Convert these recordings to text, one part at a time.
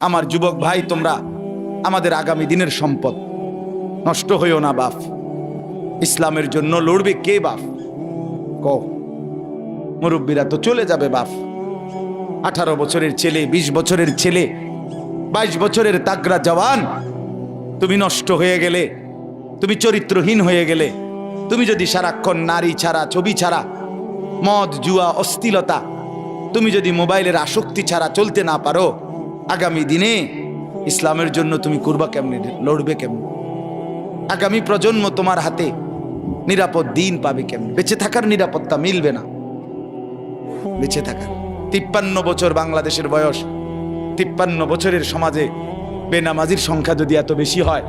আমার যুবক ভাই, তোমরা আমাদের আগামী দিনের সম্পদ। নষ্ট হইও না বাপ। ইসলামের জন্য লড়বে কে বাপ? ক মুরব্বীরা তো চলে যাবে বাপ। 18 বছরের ছেলে, 20 বছরের ছেলে, 22 বছরের তাগড়া জওয়ান, তুমি নষ্ট হয়ে গেলে, তুমি চরিত্রহীন হয়ে গেলে, তুমি যদি সারাক্ষণ নারী ছাড়া, ছবি ছাড়া, মদ, জুয়া, অশ্লীলতা, তুমি যদি মোবাইলের আসক্তি ছাড়া চলতে না পারো, আগামী দিনে ইসলামের জন্য তুমি করবা কেমনে, লড়বে কেমনে? আগামী প্রজন্ম তোমার হাতে নিরাপদ দিন পাবে কেমনে? বেঁচে থাকার নিরাপত্তা মিলবে না। বেঁচে থাকার 53 বছর বাংলাদেশের বয়স, 53 বছরের সমাজে বেনামাজির সংখ্যা যদি এত বেশি হয়,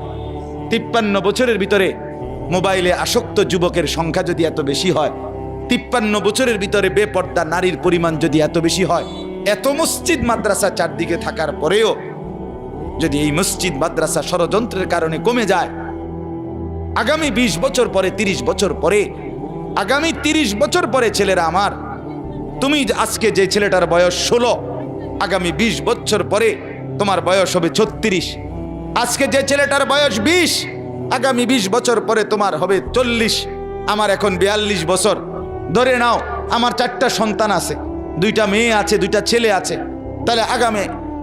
53 বছরের ভিতরে মোবাইলে আসক্ত যুবকের সংখ্যা যদি এত বেশি হয়, 53 বছরের ভিতরে বেপর্দা নারীর পরিমাণ যদি এত বেশি হয়, এত মসজিদ মাদ্রাসা চারদিকে থাকার পরেও যদি এই মসজিদ মাদ্রাসা ষড়যন্ত্রের কারণে কমে যায়, আগামী 20 বছর পরে, 30 বছর পরে, আগামী 30 বছর পরে ছেলেরা আমার, তুমি আজকে যে ছেলেটার বয়স 16, আগামী 20 বছর পরে তোমার বয়স হবে 36। আজকে যে ছেলেটার বয়স 20, আগামী 20 বছর পরে তোমার হবে 40। আমার এখন 42 বছর। ধরে নাও আমার 4টা সন্তান আছে, 2টা মেয়ে আছে, 2টা ছেলে আছে। তাহলে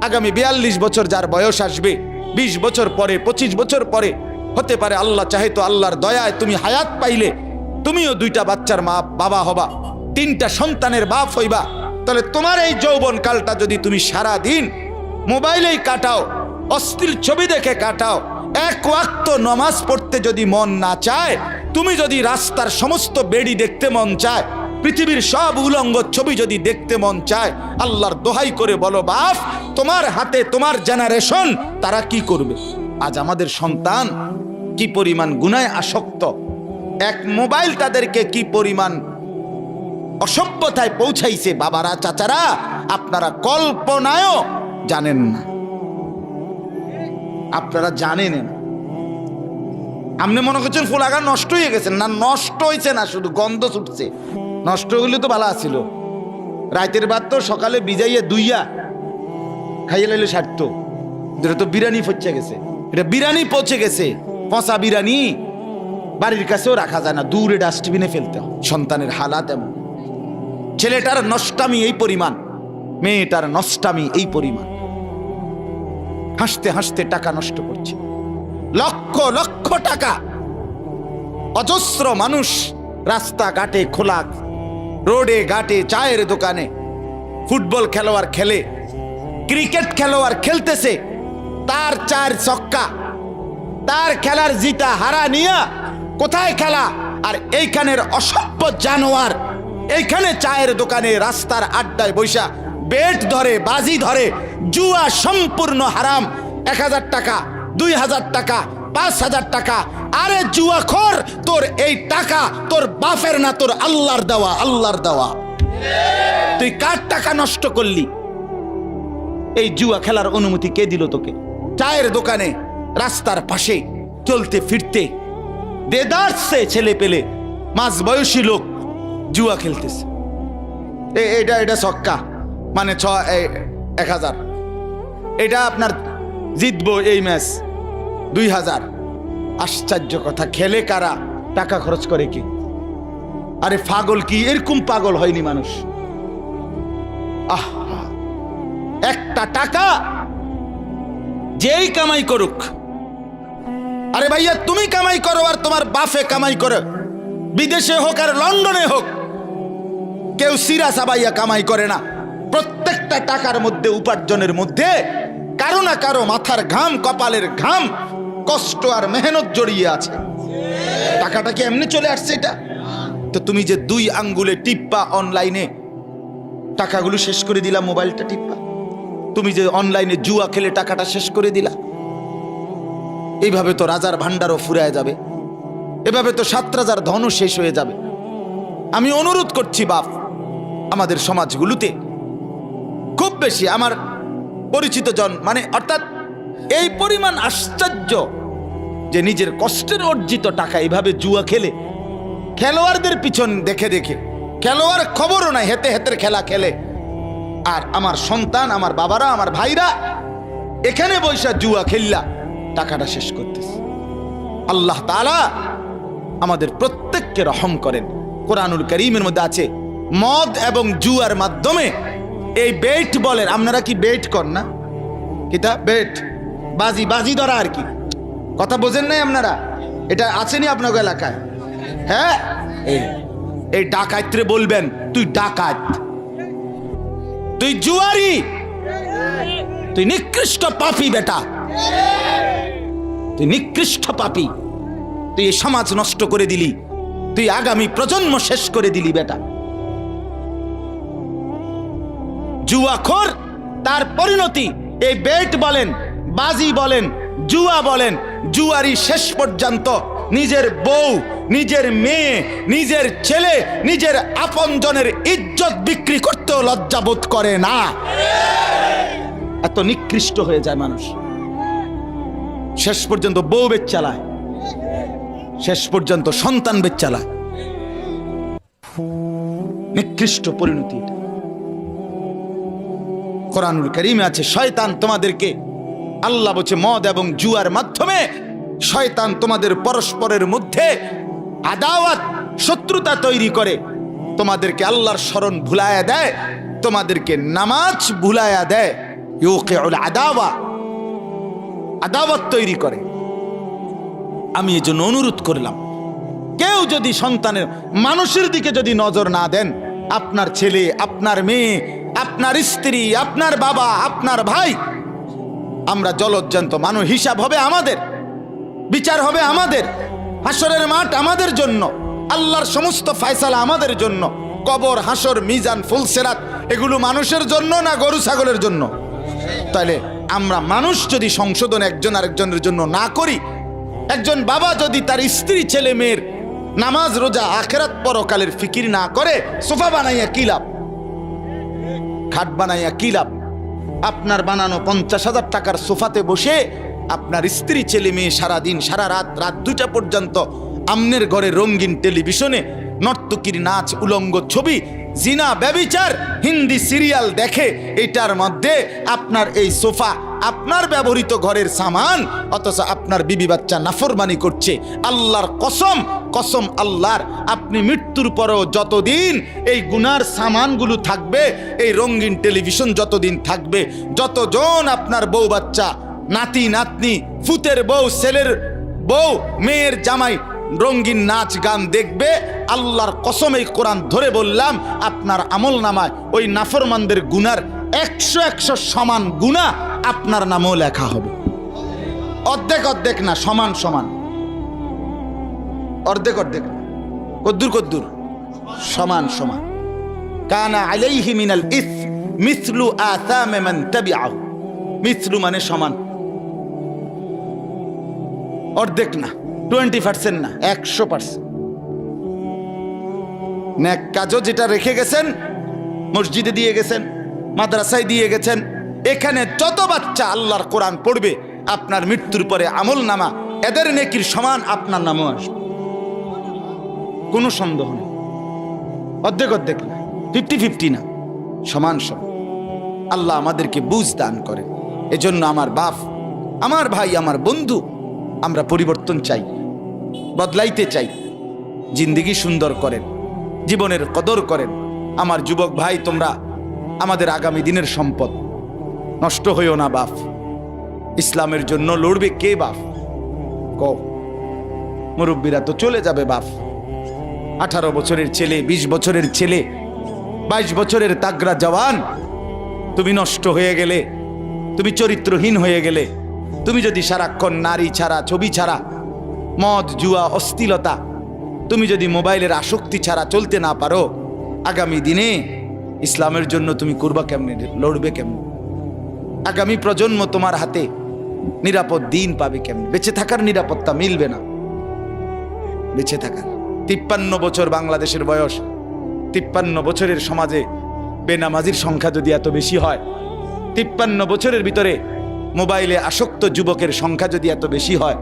আগামী 42 বছর যার বয়স আসবে, 20 বছর পরে, 25 বছর পরে, হতে পারে আল্লাহ চাহে তো আল্লাহর দয়ায় তুমি হায়াত পাইলে তুমিও 2টা বাচ্চার মা, বাবা হবা, 3টা সন্তানের বাপ হইবা। তাহলে তোমার এই যৌবন কালটা যদি তুমি সারা দিন মোবাইলেই কাটাও, অশ্লীল ছবি দেখে কাটাও, এক ওয়াক্ত নামাজ পড়তে যদি মন না চায়, তুমি যদি রাস্তার সমস্ত বেড়ি দেখতে মন চায়, পৃথিবীর সব উলঙ্গ ছবি যদি দেখতে মন চায়, আল্লাহর দোহাই করে বলো বাপ, তোমার হাতে তোমার জেনারেশন তারা কি করবে? আজ আমাদের সন্তান কি পরিমাণ গুনায় আসক্ত, এক মোবাইল তাদেরকে কি পরিমাণ অসভ্যতায় পৌঁছাইছে, বাবারা, চাচারা, আপনারা কল্পনায়ও জানেন না। আপনারা জানেন না। আপনি মনে করছেন ফুলাগা নষ্ট হয়ে গেছে, না, নষ্ট হয়েছে না, শুধু গন্ধ ছুটছে। নষ্ট হইলে তো ভালো আছিল, রাতের ভাত তো সকালে ভিজাইয়া দুইয়া খাইয়ে লাইলে সারত। এটা তো বিরিয়ানি পচে গেছে, এটা বিরিয়ানি পচে গেছে, পচা বিরিয়ানি বাড়ির কাছেও রাখা যায় না, দূরে ডাস্টবিনে ফেলতে হয়। সন্তানের হালাত এমন। ছেলেটার নষ্টামি এই পরিমাণ, মেয়েটার নষ্টামি এই পরিমাণ। হাসতে হাসতে টাকা নষ্ট করছে, লক্ষ লক্ষ টাকা। অজস্র মানুষ রাস্তাঘাটে, খোলা রোডে ঘাটে, চায়ের দোকানে, ফুটবল খেলোয়াড় খেলে, ক্রিকেট খেলোয়াড় খেলতেছে, তার 4 ছক্কা, তার খেলার জিতা হারা নিয়া কোথায় খেলা? আর এইখানের অসভ্য জানোয়ার এইখানে চায়ের দোকানে, রাস্তার আড্ডায় বৈশা বেট ধরে, বাজি ধরে, জুয়া সম্পূর্ণ হারাম। 1000 টাকা, 2000 টাকা, 5000 টাকা। আরে জুয়াখোর, তোর এই টাকা তোর বাপের না, তোর আল্লাহর দেওয়া, আল্লাহর দেওয়া। তুই কার টাকা নষ্ট করলি? এই জুয়া খেলার অনুমতি কে দিল তোকে? চায়ের দোকানে, রাস্তার পাশে চলতে ফিরতে দেদারসে ছেলে পেলে, মাঝ বয়সী লোক জুয়া খেলতেছে। এটা ছক্কা, মানে 1000, এটা আপনার জিতবো এই ম্যাচ 2000। আশ্চর্য কথা, খেলে কারা? টাকা খরচ করে কি? আরে পাগল কি? এরকম পাগল হয়নি মানুষ। একটা টাকা যেই কামাই করুক, আরে ভাইয়া তুমি কামাই করো আর তোমার বাপে কামাই করো, বিদেশে হোক আর লন্ডনে হোক, কেউ সিরা সাবাইয়া কামাই করে না। প্রত্যেকটা টাকার মধ্যে, উপার্জনের মধ্যে কারো না কারো মাথার ঘাম, কপালের ঘাম, কষ্ট আর মেহনত জড়িয়ে আছে। টাকাটা কি এমনি চলে আসছে? এটা তো তুমি যে 2 আঙ্গুলে টিপ্পা অনলাইনে টাকাগুলো শেষ করে দিলা, মোবাইলটা টিপ্পা, তুমি যে অনলাইনে জুয়া খেলে টাকাটা শেষ করে দিলা, এইভাবে তো রাজার ভান্ডারও ফুরায় যাবে, এভাবে তো 7 রাজার ধনও শেষ হয়ে যাবে। আমি অনুরোধ করছি বাপ, আমাদের সমাজগুলোতে খুব বেশি আমার পরিচিত জন, মানে অর্থাৎ এই পরিমাণ আশ্চর্য যে নিজের কষ্টের অর্জিত টাকা এইভাবে জুয়া খেলে, খেলোয়াড়দের পিছন দেখে দেখে, খেলোয়াড় খবরও নাই, হেতে হেতের খেলা খেলে। আর আমার সন্তান, আমার বাবারা, আমার ভাইরা এখানে বৈশা জুয়া খেললা টাকাটা শেষ করতেছে। আল্লাহ তাআলা আমাদের প্রত্যেককে রহম করেন। কোরআনুল কারীমের মধ্যে আছে মদ এবং জুয়ার মাধ্যমে এই বেট বলেন, আপনারা কি বেট কর না? কিতা বেট বাজি, বাজি ধরা আর কি, কথা বোঝেন নাই আপনারা? এটা আছেনি আপনার এলাকায়? হ্যাঁ, এই ডাকাতরে বলবেন তুই ডাকাত, তুই জুয়ারি, তুই নিকৃষ্ট পাপী বেটা, তুই নিকৃষ্ট পাপী, তুই এই সমাজ নষ্ট করে দিলি, তুই আগামী প্রজন্ম শেষ করে দিলি বেটা। জুয়াখোর তার পরিণতি এই বেট বলেন, বাজি বলেন, জুয়া বলেন, জুয়ারি শেষ পর্যন্ত নিজের বউ, নিজের মেয়ে, নিজের ছেলে, নিজের আপনজনের ইজ্জত বিক্রি করতেও লজ্জাবোধ করে না। এত নিকৃষ্ট হয়ে যায় মানুষ। শেষ পর্যন্ত বউ বেচ চালায়, শেষ পর্যন্ত সন্তান বেচ চালায়। নিকৃষ্ট পরিণতি এটা। কোরআনুল কারীমে আছে শয়তান তোমাদেরকে, আল্লাহ বলছে মদ এবং জুয়ার মাধ্যমে শয়তান তোমাদের পরস্পরের মধ্যে আদাওয়াত, শত্রুতা তৈরি করে, তোমাদেরকে আল্লাহর স্মরণ ভুলায়া দেয়, তোমাদেরকে নামাজ ভুলায়া দেয়। ইউকিউল আদাওয়া, আদাওয়াত তৈরি করে। আমি এই জন্য অনুরোধ করলাম, কেউ যদি সন্তানের মানুষের দিকে যদি নজর না দেন, আপনার ছেলে, আপনার মেয়ে, আপনার স্ত্রী, আপনার বাবা, আপনার ভাই, আমরা জলজ্জান্ত মানুষ, হিসাব হবে আমাদের, বিচার হবে আমাদের, হাসরের মাঠ আমাদের জন্য, আল্লাহর সমস্ত ফয়সালা আমাদের জন্য। কবর, হাসর, মিজান, ফুলসেরাত এগুলো মানুষের জন্য না গরু ছাগলের জন্য? তাহলে আমরা মানুষ যদি সংশোধন একজন আরেকজনের জন্য না করি, একজন বাবা যদি তার স্ত্রী, ছেলে মেয়ের নামাজ, রোজা, আখিরাত, পরকালের ফিকির না করে, সোফা বানাইয়া কি লাভ? খাট বানাইয়া কি লাভ? আপনার বানানো 50,000 টাকার সোফাতে বসে আপনার স্ত্রী, ছেলে মেয়ে সারাদিন, সারা রাত, রাত 2টা পর্যন্ত আমনের ঘরে রঙিন টেলিভিশনে নর্তকীর নাচ, উলঙ্গ ছবি, জিনা, ব্যভিচার, হিন্দি সিরিয়াল দেখে। এটার মধ্যে আপনার এই সোফা আপনার ব্যবহৃত ঘরের সামান, অথচ আপনার বিবি বাচ্চা নাফরমানি করছে। আল্লাহর কসম, কসম আল্লাহর, আপনি মৃত্যুর পরেও যতদিন এই গুনার সামানগুলো থাকবে, এই রঙিন টেলিভিশন যতদিন থাকবে, যতজন আপনার বউ বাচ্চা, নাতি নাতনি, ফুতের বউ, ছেলের বউ, মেয়ের জামাই রঙিন নাচ গান দেখবে, আল্লাহর কসম এই কোরআন ধরে বললাম, আপনার আমল নামায় ওই নাফরমানদের গুনার 100 সমান গুনাহ আপনার নামও লেখা হবে। অর্ধেক অর্ধেক না, সমান সমান। অর্ধেক অর্ধেক না, কদ্দুর কদ্দুর, সমান সমান। কানা আলাইহি মিনাল ইসম মিসলু আসাম মান তাবিআহু। মিসলু মানে সমান, অর্ধেক না, 20% না, 100%। নেক কাজও যেটা রেখে গেছেন, মসজিদে দিয়ে গেছেন, মাদ্রাসায় দিয়ে গেছেন, এখানে যত বাচ্চা আল্লাহর কোরআন পড়বে, আপনার মৃত্যুর পরে আমল নামা এদের নেকির সমান আপনার নামও আসবে, কোনো সন্দেহ নেই। অর্ধেক অর্ধেক না, 50-50 না, সমান সমান। আল্লাহ আমাদেরকে বুঝ দান করে। এজন্য আমার বাপ, আমার ভাই, আমার বন্ধু, আমরা পরিবর্তন চাই, বদলাইতে চাই। জিন্দেগি সুন্দর করেন, জীবনের কদর করেন। আমার যুবক ভাই, তোমরা আমাদের আগামী দিনের সম্পদ, নষ্ট হইও না বাপ। ইসলামের জন্য লড়বে কে বাপ? ক মুরব্বীরা তো চলে যাবে বাপ। 18 বছরের ছেলে, 20 বছরের ছেলে, 22 বছরের তাগড়া জওয়ান, তুমি নষ্ট হয়ে গেলে, তুমি চরিত্রহীন হয়ে গেলে, তুমি যদি সারাক্ষণ নারী ছাড়া, ছবি ছাড়া, মদ, জুয়া, অশ্লীলতা, তুমি যদি মোবাইলের আসক্তি ছাড়া চলতে না পারো, আগামী দিনে ইসলামের জন্য তুমি করবা কেমনে, লড়বে কেমনে? আগামী প্রজন্ম তোমার হাতে নিরাপদ দিন পাবে কেমনে? বেঁচে থাকার নিরাপত্তা মিলবে না। বেঁচে থাকার 53 বছর বাংলাদেশের বয়স, 53 বছরের সমাজে বেনামাজির সংখ্যা যদি এত বেশি হয়, 53 বছরের ভিতরে মোবাইলে আসক্ত যুবকের সংখ্যা যদি এত বেশি হয়,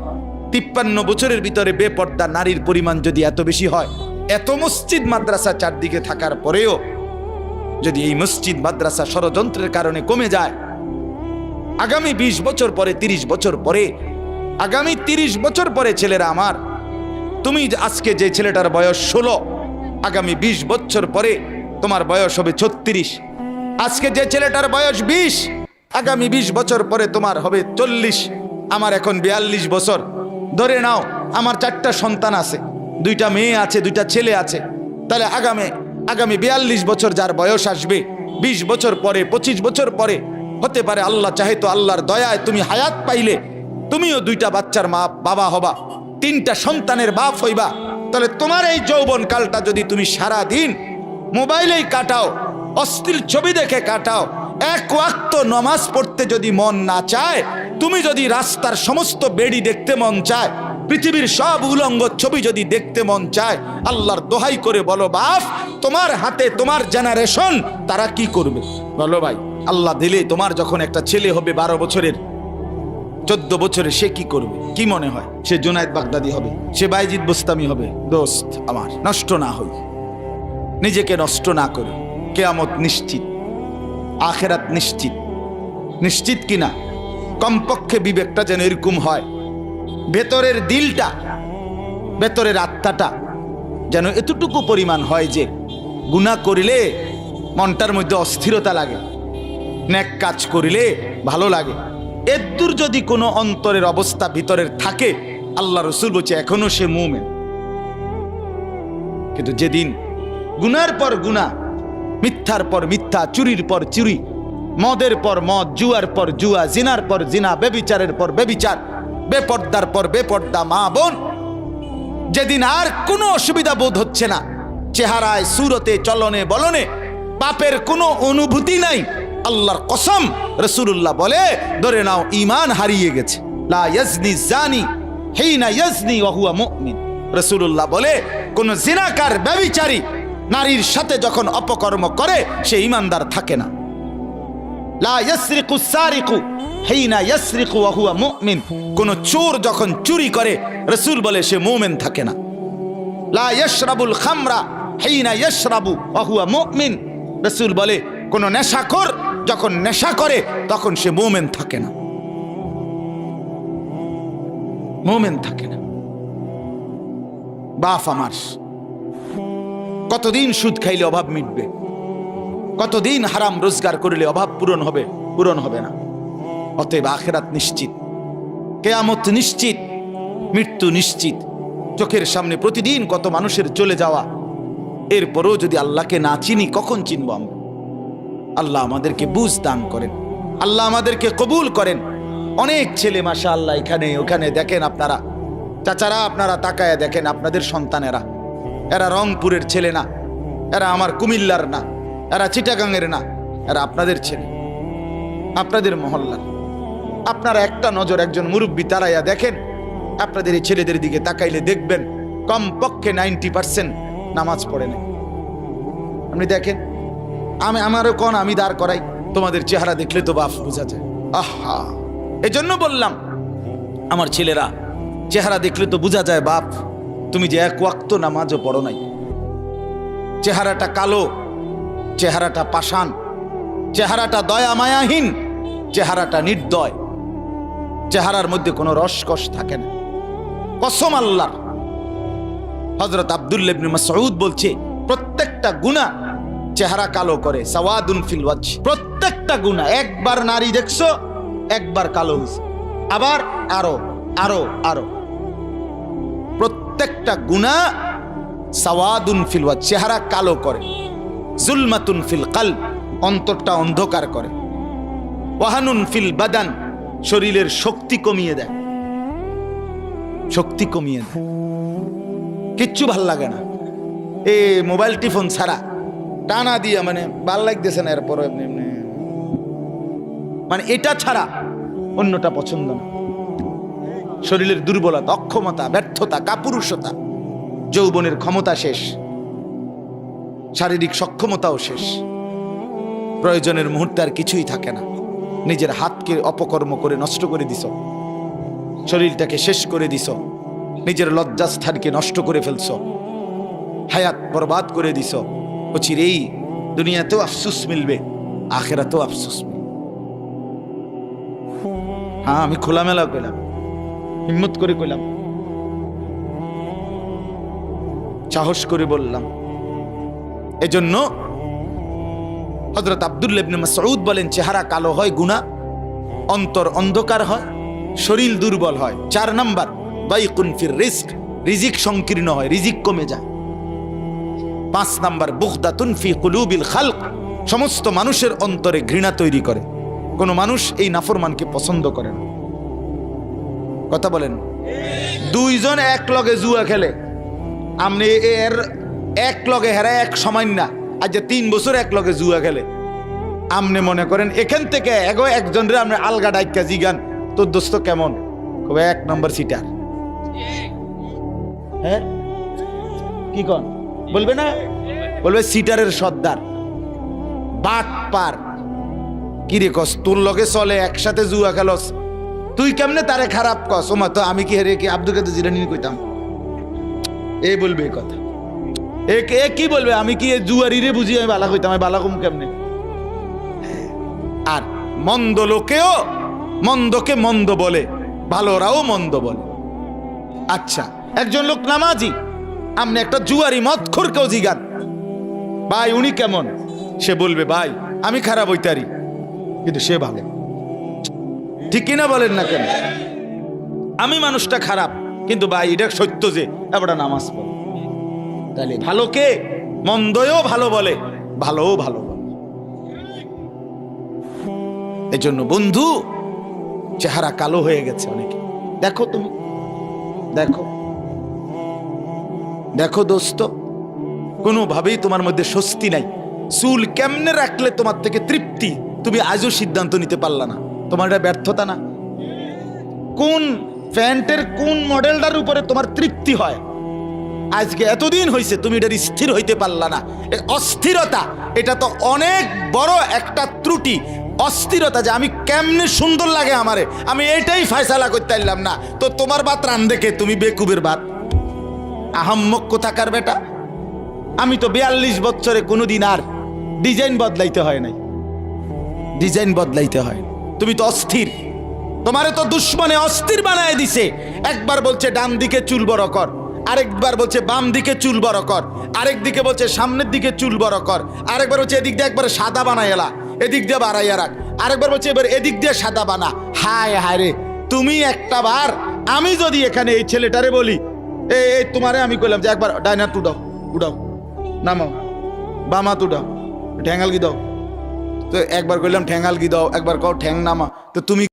53 বছরের ভিতরে বেপর্দা নারীর পরিমাণ যদি এত বেশি হয়, এত মসজিদ মাদ্রাসা চারদিকে থাকার পরেও যদি এই মসজিদ মাদ্রাসা ষড়যন্ত্রের কারণে কমে যায়, আগামী 20 বছর পরে, 30 বছর পরে, আগামী 30 বছর পরে ছেলেরা আমার, তুমি আজকে যে ছেলেটার বয়স 16, আগামী 20 বছর পরে তোমার বয়স হবে 36। আজকে যে ছেলেটার বয়স 20, আগামী 20 বছর পরে তোমার হবে 40। আমার এখন 42 বছর। ধরে নাও আমার 4টা সন্তান আছে, 2টা মেয়ে আছে, 2টা ছেলে আছে। তাহলে আগামী 42 বছর যার বয়স আসবে, 20 বছর পরে, 25 বছর পরে, হতে পারে আল্লাহ চাহে তো আল্লাহর দয়ায় তুমি হায়াত পাইলে তুমিও 2টা বাচ্চার মা বাবা হবা, 3টা সন্তানের বাপ হইবা। তাহলে তোমার এই যৌবন কালটা যদি তুমি সারা দিন মোবাইলেই কাটাও, অশ্লীল ছবি দেখে কাটাও, এক ওয়াক্ত নামাজ পড়তে যদি মন না চায়, তুমি যদি রাস্তার সমস্ত বেড়ি দেখতে মন চায়, পৃথিবীর সব উলঙ্গ ছবি যদি দেখতে মন চায়, আল্লাহর দোহাই করে বলো বাপ, তোমার হাতে তোমার জেনারেশন তারা কি করবে? বলো ভাই, আল্লাহ দিলে তোমার যখন একটা ছেলে হবে 12 বছরের, 14 বছরে, সে কি করবে? কি মনে হয়? সে জুনায়েদ বাগদাদি হবে, সে বাইজিদ বুস্তামি হবে? দোস্ত আমার, নষ্ট না হই, নিজেকে নষ্ট না করে। কিয়ামত নিশ্চিত, আখিরাত নিশ্চিত। নিশ্চিত কিনা? কমপক্ষে বিবেকটা যেন এরকম হয়, ভেতরের দিলটা, ভেতরের আত্মাটা যেন এতটুকু পরিমাণ হয় যে গুনাহ করিলে মনটার মধ্যে অস্থিরতা লাগে, নেক কাজ করিলে ভালো লাগে। এদ্দুর যদি কোনো অন্তরের অবস্থা ভিতরের থাকে, আল্লাহ রসুল বলছে এখনো সে মুমিন। কিন্তু যেদিন গুনার পর গুনাহ, মিথ্যার পর মিথ্যা, চুরির পর চুরি, মদের পর মদ, জুয়ার পর জুয়া, জিনার পর জিনা, বেবিচারের পর বেবিচার, বেপর্দার পর বেপর্দা মা বোন, যেদিন আর কোনো অসুবিধা বোধ হচ্ছে না, চেহারায়, সুরতে, চলনে বলনে পাপের কোনো অনুভূতি নাই, আল্লাহর কসম রাসূলুল্লাহ বলে ধরে নাও ঈমান হারিয়ে গেছে। লা ইয়াজনি জানি হিনা ইয়াজনি ওয়া হুয়া মুমিন। রাসূলুল্লাহ বলে কোন জিনাকার, ব্যভিচারী নারীর সাথে যখন অপকর্ম করে সে ঈমানদার থাকে না। লা ইয়াসরিকু সারিকু হিনা ইয়াসরিকু ওয়া হুয়া মুমিন। কোন চোর যখন চুরি করে, রাসূল বলে সে মুমিন থাকে না। লা ইয়াশরাবুল খামরা হিনা ইয়াশরাবু ওয়া হুয়া মুমিন। রাসূল বলে কোন নেশাখোর যখন নেশা করে তখন সে মুমিন থাকে না, মুমিন থাকে না। বাপ আমার, কতদিন সুদ খাইলে অভাব মিটবে? কতদিন হারাম রোজগার করলে অভাব পূরণ হবে? পূরণ হবে না। অতএব আখিরাত নিশ্চিত, কিয়ামত নিশ্চিত, মৃত্যু নিশ্চিত। চোখের সামনে প্রতিদিন কত মানুষের চলে যাওয়া, এরপরও যদি আল্লাহকে না চিনি কখন চিনব আমরা? আল্লাহ আমাদেরকে বুঝ দান করেন, আল্লাহ আমাদেরকে কবুল করেন। অনেক ছেলে মাশাআল্লাহ এখানে ওখানে দেখেন আপনারা, চাচারা আপনারা তাকায়া দেখেন আপনাদের সন্তানেরা, এরা রংপুরের ছেলে না, এরা আমার কুমিল্লার না, এরা চিটাগাংয়ের না, এরা আপনাদের ছেলে, আপনাদের মহল্লার। আপনারা একটা নজর একজন মুরব্বী তারাইয়া দেখেন, আপনাদের এই ছেলেদের দিকে তাকাইলে দেখবেন কমপক্ষে 90% নামাজ পড়ে না। আপনি দেখেন, আমারও কোন আমি দাঁড় করাই, তোমাদের চেহারা দেখলে তো বাপ বোঝা যায়। আহা, এজন্য বললাম আমার ছেলেরা, চেহারা দেখলে তো বোঝা যায় বাপ তুমি যে এক ওয়াক্ত নামাজও পড়ো নাই। চেহারাটা কালো, চেহারাটা পাষাণ, চেহারাটা দয়া মায়াহীন, চেহারাটা নির্দয়, চেহারার মধ্যে কোনো রসকস থাকে না। কসম আল্লাহর। হযরত আব্দুল্লাহ ইবনে মাসউদ বলছে প্রত্যেকটা গুনাহ চেহারা কালো করে, সাওয়াদুন ফিল ওয়াজহ। প্রত্যেকটা গুনাহ, একবার নারী দেখছো একবার কালো হইছে, আবার আরো আরো আরো, প্রত্যেকটা গুনাহ সাওয়াদুন ফিল ওয়াজহ, চেহারা কালো করে। জুলমাতুন ফিল কলব, অন্তরটা অন্ধকার করে। ওয়াহানুন ফিল বাদান, শরীরের শক্তি কমিয়ে দেয়, শক্তি কমিয়ে দেয়, কিচ্ছু ভাল লাগে না। এ মোবাইল টিফোন ছাড়া টানা দিয়া মানে ভাল লাগতেছে না, এরপর এমনি এমনি মানে এটা ছাড়া অন্যটা পছন্দ না। শরীরের দুর্বলতা, অক্ষমতা, ব্যর্থতা, কাপুরুষতা, যৌবনের ক্ষমতা শেষ, শারীরিক সক্ষমতাও শেষ, প্রয়োজনের মুহূর্তে আর কিছুই থাকে না। নিজের হাতকে অপকর্ম করে নষ্ট করে দিছ, শরীরটাকে শেষ করে দিছ, নিজের লজ্জাস্থানকে নষ্ট করে ফেলছ, হায়াত বরবাদ করে দিছ। চিরেই দুনিয়াতেও আফসোস মিলবে, আখিরাতেও আফসোস মিলবে। হ্যাঁ, আমি খোলামেলা কইলাম, হিম্মত করে কইলাম, সাহস করে বললাম। এজন্য হযরত আব্দুল্লাহ ইবনে মাসউদ বলেন, চেহারা কালো হয় গুনাহ, অন্তর অন্ধকার হয়, শরীর দুর্বল হয়। 4 নাম্বার, দাইকুন ফির রিজক, রিজিক সংকীর্ণ হয়, রিজিক কমে যায়। 5 নাম্বার, বুগদাতুন ফি কুলুবিল খালক, সমস্ত মানুষের অন্তরে ঘৃণা তৈরি করে। কোন মানুষ এই নাফরমানকে পছন্দ করে না। কথা বলেন। 2 জন এক লগে জুয়া খেলে, আপনি এর এক লগে হেরা এক সমান না। আজ 3 বছর এক লগে জুয়া খেলে, আপনি মনে করেন এখান থেকে একজন রে আপনি আলগা ডাইকা জিগান, তোর দোস্ত কেমন, কবে 1 নম্বর সিটার। হ্যাঁ, কি কন বলবে না? বলবে সিটারের সর্দার, বাট পার। কি রে কস, তোর লগে চলে, একসাথে জুয়া খেলস, তুই কেমনে তারে খারাপ কস? ওমা, তো আমি কি হেরে কি আব্দুল কাদের জিলানী কইতাম? এ বলবে এই কথা। এ কি বলবে, আমি কি জুয়ারি রে বুঝি আমি বালা কইতাম? আমি বালা কম কেমনে? আর মন্দ লোকেও মন্দকে মন্দ বলে, ভালোরাও মন্দ বলে। আচ্ছা, একজন লোক নামাজি, আপনি একটা জুয়ারি মদখোরকেও জিগান, ভাই উনি কেমন? সে বলবে, ভাই আমি খারাপ হইতারি, কিন্তু সে ভালো। ঠিক কিনা বলেন না কেন? আমি মানুষটা খারাপ, কিন্তু ভাই এটা সত্য যে এবার নামাজ পড়ে। তাহলে ভালোকে মন্দও ভালো বলে, ভালোও ভালো বলে। এই জন্য বন্ধু, চেহারা কালো হয়ে গেছে অনেকে। দেখো তুমি, দেখো দেখো দোস্ত, কোনোভাবেই তোমার মধ্যে স্বস্তি নাই। চুল কেমনে রাখলে তোমার থেকে তৃপ্তি, তুমি আজও সিদ্ধান্ত নিতে পারলা না। তোমার এটা ব্যর্থতা না? কোন প্যান্টের কোন মডেলটার উপরে তোমার তৃপ্তি হয়? আজকে এতদিন হয়েছে তুমি এটার স্থির হইতে পারলা না। অস্থিরতা, এটা তো অনেক বড় একটা ত্রুটি। অস্থিরতা যে আমি কেমনে সুন্দর লাগে আমারে, আমি এটাই ফয়সালা করতে পারলাম না। তো তোমার বাত রান দেখে তুমি বেকুবের বাত, আহাম্মক কোথাকার বেটা। আমি তো 42 বছরে কোনোদিন আর ডিজাইন বদলাইতে হয় নাই, ডিজাইন বদলাইতে হয়। তুমি তো অস্থির, তোমারে তো দুশ্মনে অস্থির বানায় দিছে। একবার বলছে ডান দিকে চুল বড় কর, আরেকবার বলছে বাম দিকে চুল বড় কর, আরেক দিকে বলছে সামনের দিকে চুল বড় কর, আরেকবার বলছে এদিক দিয়ে একবার সাদা বানাই এলা, এদিক দিয়ে বাড়াইয়া রাখ, আরেকবার বলছে এবার এদিক দিয়ে সাদা বানা। হায় হায় রে, তুমি একটা বার, আমি যদি এখানে এই ছেলেটারে বলি, এই তোমারে আমি কইলাম যে একবার ডাইনা তুডাও, উডাও, নামাও, বামা তুডাও, ঠ্যাঙ্গাল গি দাও, তো একবার কইলাম ঠ্যাঙ্গাল গি দাও, একবার কও ঠ্যাং নামা, তো তুমি